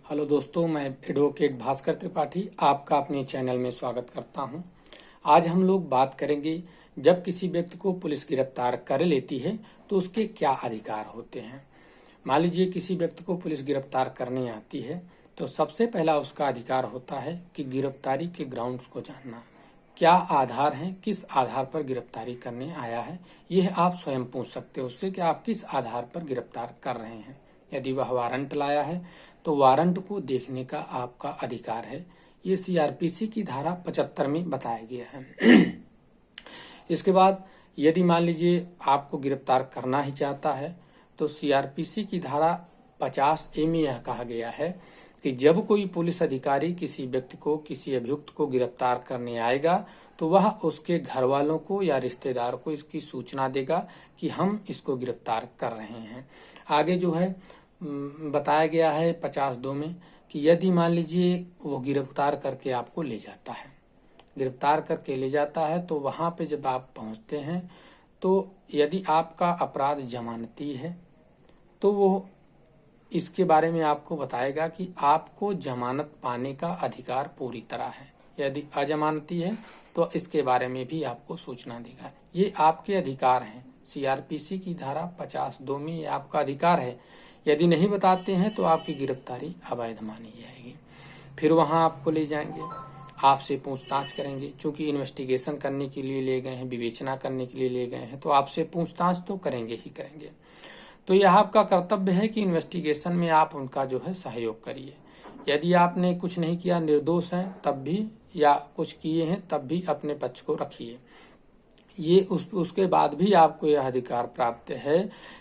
Hello दोस्तों, मैं advocate Bhaskar Tripathi आपका अपने चैनल में स्वागत करता हूं। आज हम लोग बात करेंगे, जब किसी व्यक्ति को पुलिस गिरफ्तार कर लेती है तो उसके क्या अधिकार होते हैं। मान लीजिए किसी व्यक्ति को पुलिस गिरफ्तार करने आती है तो सबसे पहला उसका अधिकार होता है कि गिरफ्तारी के ग्राउंड्स को जानना। क्या आधार है, किस आधार पर गिरफ्तारी करने आया है, यह आप स्वयं पूछ सकते हो उससे कि आप किस आधार पर गिरफ्तार कर रहे हैं। यदि वह वारंट लाया है तो वारंट को देखने का आपका अधिकार है। ये सीआरपीसी की धारा 75 में बताया गया है। इसके बाद यदि मान लीजिए आपको गिरफ्तार करना ही चाहता है तो सीआरपीसी की धारा 50A में यह कहा गया है कि जब कोई पुलिस अधिकारी किसी व्यक्ति को, किसी अभियुक्त को गिरफ्तार करने आएगा तो वह उसके घर वालों को या रिश्तेदार को इसकी सूचना देगा कि हम इसको गिरफ्तार कर रहे हैं। आगे जो है बताया गया है 50(2) में कि यदि मान लीजिए वो गिरफ्तार करके आपको ले जाता है, गिरफ्तार करके ले जाता है तो वहां पे जब आप पहुंचते हैं तो यदि आपका अपराध जमानती है तो वो इसके बारे में आपको बताएगा कि आपको जमानत पाने का अधिकार पूरी तरह है। यदि अजमानती है तो इसके बारे में भी आपको सूचना देगा। ये आपके अधिकार हैं। सीआरपीसी की धारा 50(2) में ये आपका अधिकार है। यदि नहीं बताते हैं तो आपकी गिरफ्तारी अवैध मानी जाएगी। फिर वहां आपको ले जाएंगे, आपसे पूछताछ करेंगे। चूंकि इन्वेस्टिगेशन करने के लिए ले गए हैं, विवेचना करने के लिए ले गए हैं, तो आपसे पूछताछ तो करेंगे ही करेंगे। तो यह आपका कर्तव्य है कि इन्वेस्टिगेशन में आप उनका जो है सहयोग करिए। यदि आपने कुछ नहीं किया, निर्दोष हैं तब भी, या कुछ किए हैं तब भी अपने पक्ष को रखिए। ये उसके बाद भी आपको यह अधिकार प्राप्त है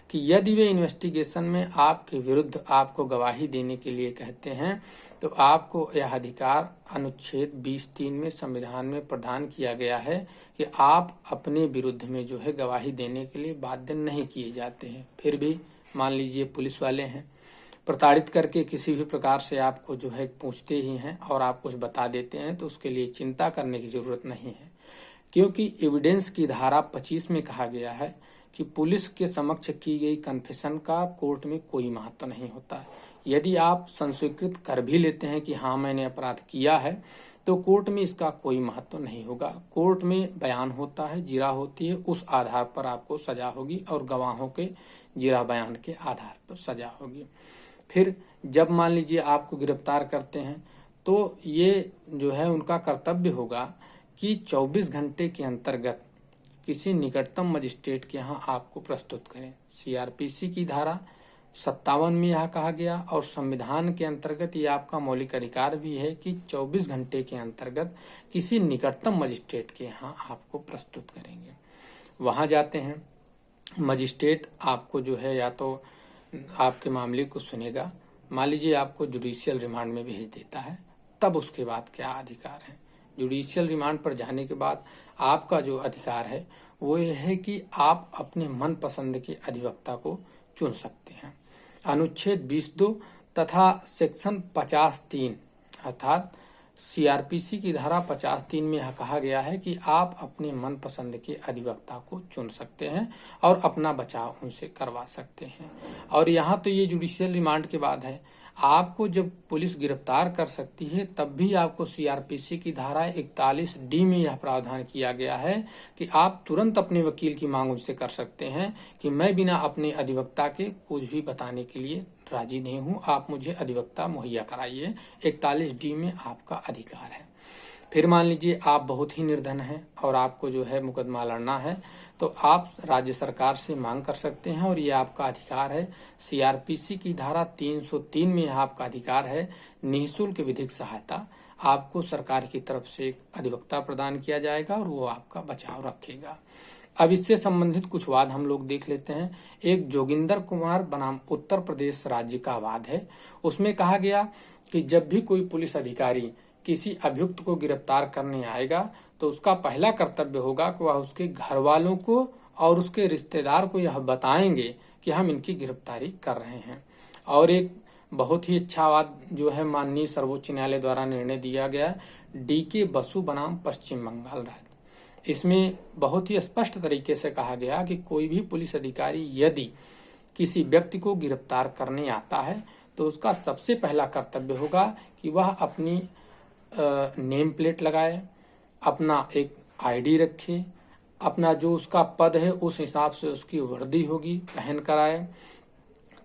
कि यदि वे इन्वेस्टिगेशन में आपके विरुद्ध आपको गवाही देने के लिए कहते हैं तो आपको यह अधिकार अनुच्छेद 20(3) में संविधान में प्रदान किया गया है कि आप अपने विरुद्ध में जो है गवाही देने के लिए बाध्य नहीं किए जाते हैं। फिर भी मान लीजिए पुलिस वाले हैं, प्रताड़ित करके किसी भी प्रकार से आपको जो है पूछते ही हैं और आप कुछ बता देते हैं तो उसके लिए चिंता करने की जरूरत नहीं है, क्योंकि एविडेंस की धारा 25 में कहा गया है कि पुलिस के समक्ष की गई कन्फेशन का कोर्ट में कोई महत्व नहीं होता है। यदि आप संस्वीकृत कर भी लेते हैं कि हाँ मैंने अपराध किया है तो कोर्ट में इसका कोई महत्व नहीं होगा। कोर्ट में बयान होता है, जिरा होती है, उस आधार पर आपको सजा होगी और गवाहों के जिरा बयान के आधार पर सजा होगी। फिर जब मान लीजिए आपको गिरफ्तार करते हैं तो ये जो है उनका कर्तव्य होगा कि 24 घंटे के अंतर्गत किसी निकटतम मजिस्ट्रेट के यहाँ आपको प्रस्तुत करें। सीआरपीसी की धारा 57 में यह कहा गया और संविधान के अंतर्गत ये आपका मौलिक अधिकार भी है कि 24 घंटे के अंतर्गत किसी निकटतम मजिस्ट्रेट के यहाँ आपको प्रस्तुत करेंगे। वहां जाते हैं, मजिस्ट्रेट आपको जो है या तो आपके मामले को सुनेगा, मान लीजिए आपको जुडिशियल रिमांड में भेज देता है, तब उसके बाद क्या अधिकार है। जुडिशियल रिमांड पर जाने के बाद आपका जो अधिकार है वो ये है कि आप अपने मन पसंद के अधिवक्ता को चुन सकते हैं। अनुच्छेद 20(2) तथा सेक्शन 50(3) अर्थात सीआरपीसी की धारा 50(3) में यह कहा गया है कि आप अपने मन पसंद के अधिवक्ता को चुन सकते हैं और अपना बचाव उनसे करवा सकते हैं। और यहाँ तो ये जुडिशियल रिमांड के बाद है। आपको जब पुलिस गिरफ्तार कर सकती है तब भी आपको सीआरपीसी की धारा 41D में यह प्रावधान किया गया है कि आप तुरंत अपने वकील की मांग उनसे कर सकते हैं कि मैं बिना अपने अधिवक्ता के कुछ भी बताने के लिए राजी नहीं हूं, आप मुझे अधिवक्ता मुहैया कराइए। 41D में आपका अधिकार है। फिर मान लीजिए आप बहुत ही निर्धन हैं और आपको जो है मुकदमा लड़ना है तो आप राज्य सरकार से मांग कर सकते हैं और ये आपका अधिकार है। सीआरपीसी की धारा 303 में आपका अधिकार है निःशुल्क विधिक सहायता। आपको सरकार की तरफ से एक अधिवक्ता प्रदान किया जाएगा और वो आपका बचाव रखेगा। अब इससे संबंधित कुछ वाद हम लोग देख लेते हैं। एक जोगिंदर कुमार बनाम उत्तर प्रदेश राज्य का वाद है। उसमें कहा गया कि जब भी कोई पुलिस अधिकारी किसी अभियुक्त को गिरफ्तार करने आएगा तो उसका पहला कर्तव्य होगा कि वह उसके घर वालों को और उसके रिश्तेदार को यह बताएंगे कि हम इनकी गिरफ्तारी कर रहे हैं। और एक बहुत ही अच्छा वाद जो है माननीय सर्वोच्च न्यायालय द्वारा निर्णय दिया गया DK बसु बनाम पश्चिम बंगाल राज्य। इसमें बहुत ही स्पष्ट तरीके से कहा गया कि कोई भी पुलिस अधिकारी यदि किसी व्यक्ति को गिरफ्तार करने आता है तो उसका सबसे पहला कर्तव्य होगा कि वह अपनी नेम प्लेट लगाए, अपना एक आईडी रखे, अपना जो उसका पद है उस हिसाब से उसकी वर्दी होगी पहन कर आए,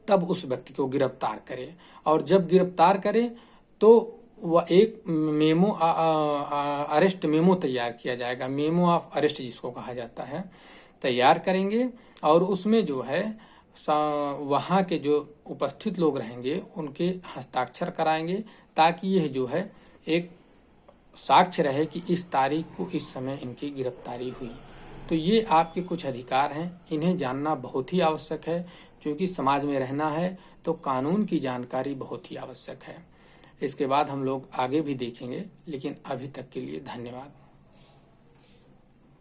तब उस व्यक्ति को गिरफ्तार करे। और जब गिरफ्तार करे तो वह एक मेमो अरेस्ट मेमो तैयार किया जाएगा, मेमो ऑफ अरेस्ट जिसको कहा जाता है, तैयार करेंगे। और उसमें जो है वहाँ के जो उपस्थित लोग रहेंगे उनके हस्ताक्षर कराएंगे, ताकि यह जो है एक साक्ष्य रहे कि इस तारीख को इस समय इनकी गिरफ्तारी हुई। तो ये आपके कुछ अधिकार हैं, इन्हें जानना बहुत ही आवश्यक है, क्योंकि समाज में रहना है तो कानून की जानकारी बहुत ही आवश्यक है। इसके बाद हम लोग आगे भी देखेंगे, लेकिन अभी तक के लिए धन्यवाद।